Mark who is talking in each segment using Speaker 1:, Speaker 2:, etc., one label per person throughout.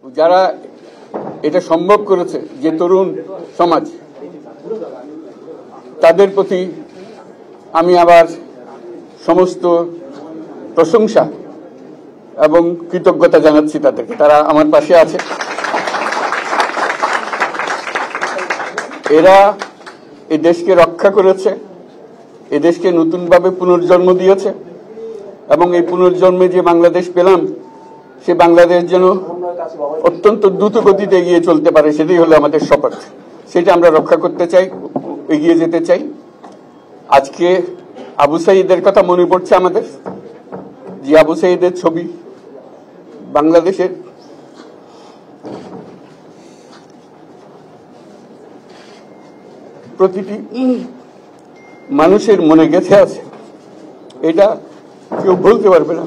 Speaker 1: যারা এটা সম্ভব করেছে, যে তরুণ সমাজ, তাদের প্রতি আমি আবার সমস্ত প্রশংসা এবং কৃতজ্ঞতা জানাচ্ছি তাদেরকে। তারা আমার পাশে আছে। এরা এই দেশকে রক্ষা করেছে, এই দেশকে নতুনভাবে পুনর্জন্ম দিয়েছে, এবং এই পুনর্জন্মে যে বাংলাদেশ পেলাম, সে বাংলাদেশ যেন অত্যন্ত দ্রুত গতিতে এগিয়ে চলতে পারে, সেটাই হলো আমাদের শপথ। সেটা আমরা রক্ষা করতে চাই, এগিয়ে যেতে চাই। আজকে আবু সাঈদের কথা মনে পড়ছে আমাদের, যে আবু সাঈদের ছবি বাংলাদেশের প্রতিটি মানুষের মনে গেঁথে আছে, এটা কেউ বলতে পারবে না।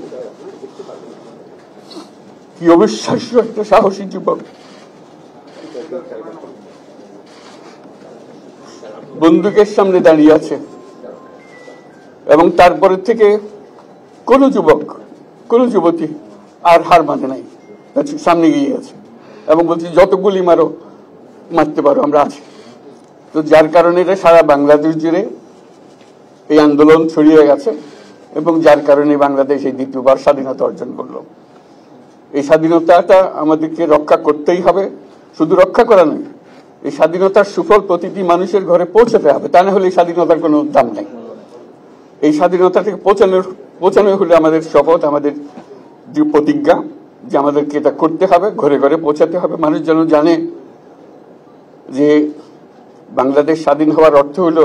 Speaker 1: কি অবিশ্বাস্য একটা সাহসী যুবক, বন্দুকের সামনে দাঁড়িয়ে আছে, এবং তারপরে থেকে কোন যুবক, কোন যুবতী আর হার মানে নাই, সামনে গিয়ে আছে এবং বলছে যত গুলি মারো, মারতে পারো, আমরা আছি। তো যার কারণে এটা সারা বাংলাদেশ জুড়ে এই আন্দোলন ছড়িয়ে গেছে, এবং যার কারণে বাংলাদেশ এই দ্বিতীয়বার স্বাধীনতা অর্জন করলো। এই স্বাধীনতাটা আমাদেরকে রক্ষা করতেই হবে। শুধু রক্ষা করা নয়, এই স্বাধীনতার সুফল প্রতিটি মানুষের ঘরে পৌঁছাতে হবে, তা না হলে এই স্বাধীনতার কোনো দাম নেই। এই স্বাধীনতাটাকে পৌঁছানো হলে আমাদের শপথ, আমাদের যে প্রতিজ্ঞা, যে আমাদেরকে এটা করতে হবে, ঘরে ঘরে পৌঁছাতে হবে। মানুষ যেন জানে যে বাংলাদেশ স্বাধীন হওয়ার অর্থ হলো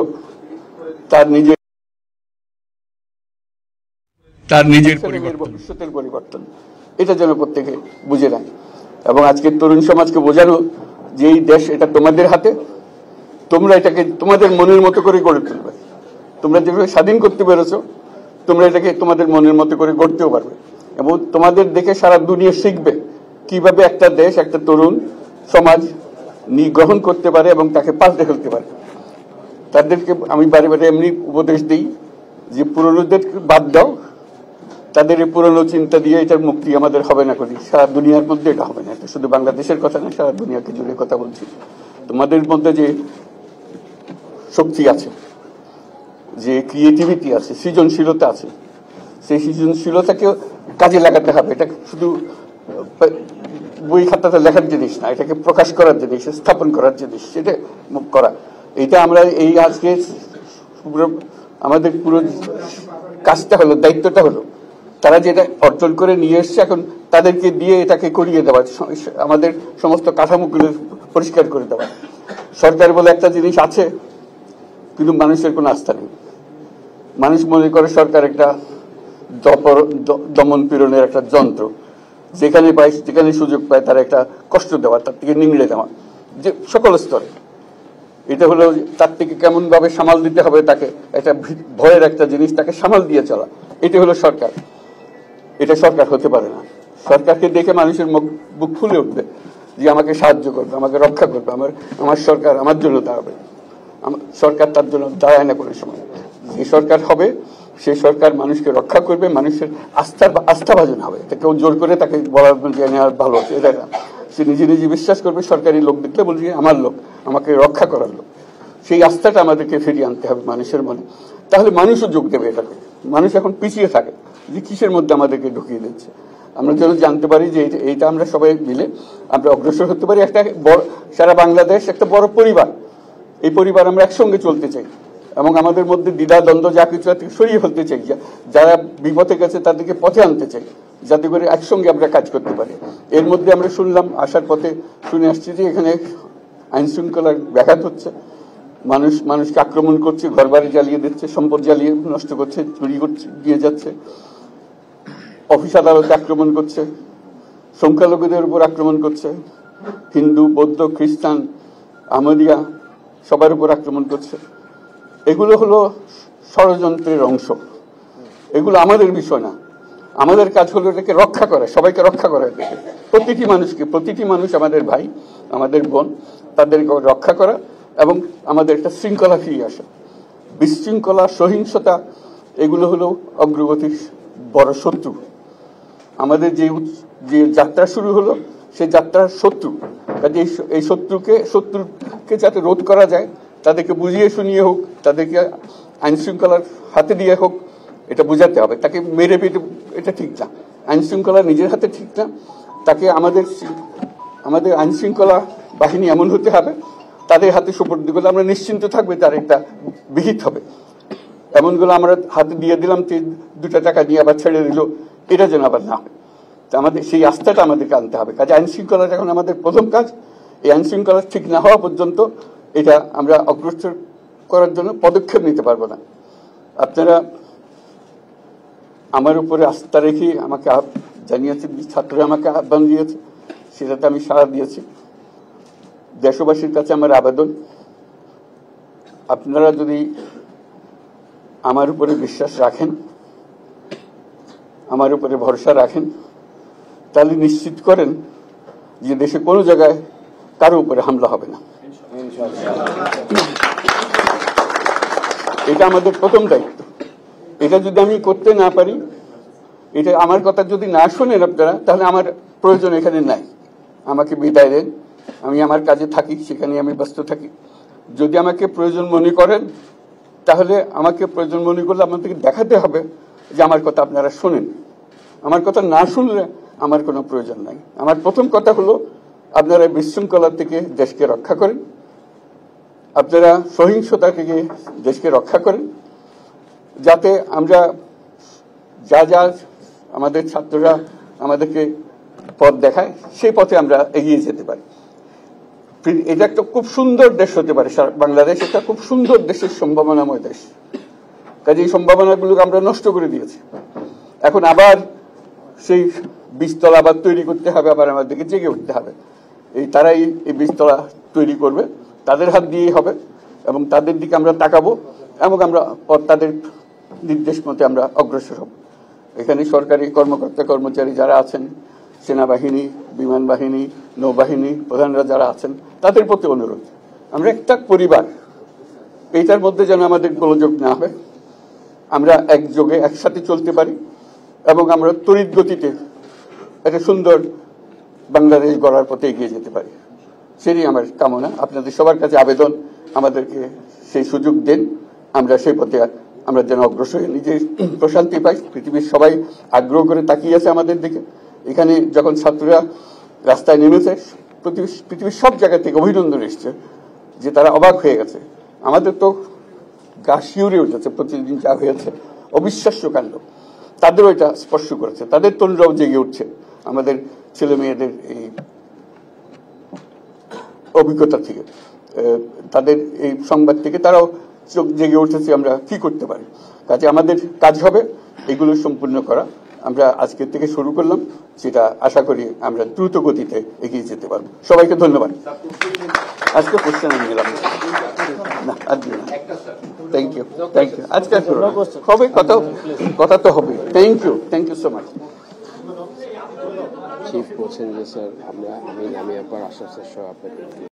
Speaker 1: তার নিজের ভবিষ্যতের পরিবর্তন। এটা যেন প্রত্যেকে বুঝে নেয়, এবং আজকের তরুণ সমাজকে বোঝানো যে এই দেশ এটা তোমাদের হাতে, তোমরা এটাকে তোমাদের মনের মতো করে গড়ে তুলবে। তোমরা যেভাবে স্বাধীন করতে পেরেছো, তোমরা এটাকে তোমাদের মনের মতো করে গড়তেও পারবে, এবং তোমাদের দেখে সারা দুনিয়া শিখবে কিভাবে একটা দেশ, একটা তরুণ সমাজ গ্রহণ করতে পারে এবং তাকে পাল্টে ফেলতে পারে। তাদেরকে আমি বারে বারে এমনি উপদেশ দিই যে পুরনোদের বাদ দাও, তাদের এই পুরনো চিন্তা দিয়ে এটার মুক্তি আমাদের হবে না। করি সারা দুনিয়ার মধ্যে এটা হবে না। এটা শুধু বাংলাদেশের কথা না, সারা দুনিয়াকে জুড়ে কথা বলছি। তোমাদের মধ্যে যে শক্তি আছে, যে ক্রিয়েটিভিটি আছে, সৃজনশীলতা আছে, সেই সৃজনশীলতাকে কাজে লাগাতে হবে। এটা শুধু বই খাতাতে লেখার জিনিস না, এটাকে প্রকাশ করার জিনিস, স্থাপন করার জিনিস, সেটা করা। এটা আমরা এই আজকে আমাদের পুরো কাজটা হলো, দায়িত্বটা হলো, তারা যেটা অর্জন করে নিয়ে এসছে, এখন তাদেরকে দিয়ে এটাকে করিয়ে দেওয়া, আমাদের সমস্ত কাঠামোগুলো পরিষ্কার করে দেওয়া। সরকার বলে একটা জিনিস আছে, কিন্তু মানুষের কোনো আস্থা নেই। মানুষ মনে করে সরকার একটা দমন পীড়নের একটা যন্ত্র, যেখানে পায়, যেখানে সুযোগ পায় তার একটা কষ্ট দেওয়া, তার থেকে নিংড়ে দেওয়া, যে সকল স্তরে। এটা হলো তার থেকে কেমন ভাবে সামাল দিতে হবে, তাকে একটা ভয়ের একটা জিনিস, তাকে সামাল দিয়ে চলা। এটা হলো সরকার। এটা সরকার হতে পারে না। সরকারকে দেখে মানুষের বুক ফুলে উঠবে যে আমাকে সাহায্য করবে, আমাকে রক্ষা করবে, আমার সরকার আমার জন্য দাঁড়াবে। সরকার তার জন্য দাঁড়ায় না কোনো সময়। যে সরকার হবে, সেই সরকার মানুষকে রক্ষা করবে, মানুষের আস্থাভাজন হবে। এটা কেউ জোর করে তাকে বলার ভালো আছে এটা না। সে নিজে নিজে বিশ্বাস করবে, সরকারি লোক দেখলে বলবে আমার লোক, আমাকে রক্ষা করার লোক। সেই আস্থাটা আমাদেরকে ফিরিয়ে আনতে হবে মানুষের মনে। তাহলে মানুষও যোগ দেবে এটাকে। মানুষ এখন পিছিয়ে থাকে যে কিসের মধ্যে আমাদেরকে ঢুকিয়ে দিচ্ছে। আমরা যেন জানতে পারি যে এইটা আমরা সবাই মিলে আমরা অগ্রসর হতে পারি। একটা বড়, সারা বাংলাদেশ একটা বড় পরিবার। এই পরিবার আমরা একসঙ্গে চলতে চাই, এবং আমাদের মধ্যে দ্বিধা দ্বন্দ্ব যা কিছু সরিয়ে ফেলতে চাই। যারা বিপথে গেছে তাদেরকে পথে আনতে চাই, যাতে করে একসঙ্গে আমরা কাজ করতে পারি। এর মধ্যে আমরা শুনলাম, আসার পথে শুনে আসছি যে এখানে আইন শৃঙ্খলার ব্যাঘাত হচ্ছে, মানুষকে আক্রমণ করছে, ঘরবাড়ি জ্বালিয়ে দিচ্ছে, সম্পদ জ্বালিয়ে নষ্ট করছে, চুরি করছে, দিয়ে যাচ্ছে, অফিস আদালতে আক্রমণ করছে, সংখ্যালঘুদের উপর আক্রমণ করছে, হিন্দু, বৌদ্ধ, খ্রিস্টান, আহমদিয়া সবার উপর আক্রমণ করছে। এগুলো হলো ষড়যন্ত্রের অংশ। এগুলো আমাদের বিষয় না। আমাদের কাজ হলো এটাকে রক্ষা করা, সবাইকে রক্ষা করা। প্রতিটি মানুষকে, প্রতিটি মানুষ আমাদের ভাই, আমাদের বোন, তাদেরকে রক্ষা করা, এবং আমাদের একটা শৃঙ্খলা ফিরিয়ে আসা। বিশৃঙ্খলা, সহিংসতা এগুলো হলো অগ্রগতির বড় শত্রু। আমাদের যে যাত্রা শুরু হলো, সেই যাত্রার শত্রু। কাজে এই শত্রুকে যাতে রোধ করা যায়, তাদেরকে বুঝিয়ে শুনিয়ে হোক, তাদেরকে আইন শৃঙ্খলার হাতে দিয়ে হোক, এটা বোঝাতে হবে। তাকে মেরে পেটে এটা ঠিক না, আইন শৃঙ্খলা নিজের হাতে ঠিক না। তাকে আমাদের আইন শৃঙ্খলা বাহিনী এমন হতে হবে, তাদের হাতে সুপর্দ করলে আমরা নিশ্চিন্ত থাকবে তার একটা বিহিত হবে। এমনগুলো আমরা হাতে দিয়ে দিলাম, 2 টাকা নিয়ে আবার ছেড়ে দিল, এটা যেন আবার না হয়। তা আমাদের সেই আস্থাটা আমাদেরকে আনতে হবে। কাজে আইন শৃঙ্খলাটা এখন আমাদের প্রথম কাজ। এই আইন শৃঙ্খলা ঠিক না হওয়া পর্যন্ত এটা আমরা অগ্রসর করার জন্য পদক্ষেপ নিতে পারবো না। আপনারা আমার উপরে আস্থা রেখে আমাকে জানিয়েছে, ছাত্ররা আমাকে আহ্বান দিয়েছে, সেটাতে আমি সাড়া দিয়েছি। দেশবাসীর কাছে আমার আবেদন, আপনারা যদি আমার উপরে বিশ্বাস রাখেন, আমার উপরে ভরসা রাখেন, তাহলে নিশ্চিত করেন যে দেশে কোনো জায়গায় কারো উপরে হামলা হবে না। এটা আমাদের প্রথম দায়িত্ব। এটা যদি আমি করতে না পারি, এটা আমার কথা যদি না শোনেন আপনারা, তাহলে আমার প্রয়োজন এখানে নাই। আমাকে বিদায় দেন, আমি আমার কাজে থাকি, সেখানে আমি ব্যস্ত থাকি। যদি আমাকে প্রয়োজন মনে করেন, তাহলে আমাকে প্রয়োজন মনে করলে আপনাদেরকে দেখাতে হবে যে আমার কথা আপনারা শোনেন। আমার কথা না শুনলে আমার কোনো প্রয়োজন নাই। আমার প্রথম কথা হলো, আপনারা বিশৃঙ্খলা থেকে দেশকে রক্ষা করেন, আপনারা সহিংসতা থেকে দেশকে রক্ষা করেন, যাতে আমরা যা আমাদের ছাত্ররা আমাদেরকে পথ দেখায়, সেই পথে আমরা এগিয়ে যেতে পারি। এটা একটা খুব সুন্দর দেশ হতে পারে, বাংলাদেশ একটা খুব সুন্দর দেশের সম্ভাবনাময় দেশ। কাজে এই সম্ভাবনাগুলোকে আমরা নষ্ট করে দিয়েছি। এখন আবার সেই বীজতলা আবার তৈরি করতে হবে, আবার আমাদেরকে জেগে উঠতে হবে। তারাই এই বীজতলা তৈরি করবে, তাদের হাত দিয়েই হবে, এবং তাদের দিকে আমরা তাকাবো, এবং আমরা তাদের নির্দেশ মতে আমরা অগ্রসর হব। এখানে সরকারি কর্মকর্তা কর্মচারী যারা আছেন, সেনাবাহিনী, বিমান বাহিনী, নৌবাহিনী প্রধানরা যারা আছেন, তাদের প্রতি অনুরোধ, আমরা একটা পরিবার, এইটার মধ্যে যেন আমাদের গোলযোগ না হয়, আমরা একযোগে একসাথে চলতে পারি, এবং আমরা তড়িৎ গতিতে একটা সুন্দর বাংলাদেশ গড়ার পথে এগিয়ে যেতে পারি। সেটাই আমার কামনা। আপনাদের সবার কাছে আবেদন, আমাদেরকে সেই সুযোগ দেন, আমরা সেই পথে আমরা যেন অগ্রসর হয়ে নিজের প্রশান্তি পাই। পৃথিবীর সবাই আগ্রহ করে তাকিয়ে আছে আমাদের দিকে। এখানে যখন ছাত্ররা রাস্তায় নেমেছে, পৃথিবীর সব জায়গা থেকে অভিনন্দন এসছে, যে তারা অবাক হয়ে গেছে। আমাদের তো গা শিউরে উঠেছে, প্রতিদিন যা হয়েছে অবিশ্বাস্য কাণ্ড। তাদেরও এটা স্পর্শ করেছে, তাদের তরুণরাও জেগে উঠছে আমাদের ছেলে মেয়েদের এই অভিজ্ঞতা থেকে, তাদের এই সংবাদ থেকে তারাও চোখ জেগে উঠেছে আমরা কি করতে পারি। কাজে আমাদের কাজ হবে এগুলো সম্পূর্ণ করা। আমরা আজকের থেকে শুরু করলাম, সেটা আশা করি আমরা দ্রুত গতিতে এগিয়ে যেতে পারবো। সবাইকে ধন্যবাদ। আজকে কোশ্চেন আমি নিলাম না, থ্যাংক ইউ। আজকে হবে কথা তো হবে। Thank you so much.
Speaker 2: Chief বলছেন যে স্যার আমি নামিয়ে পর আশ্বাস আপনাকে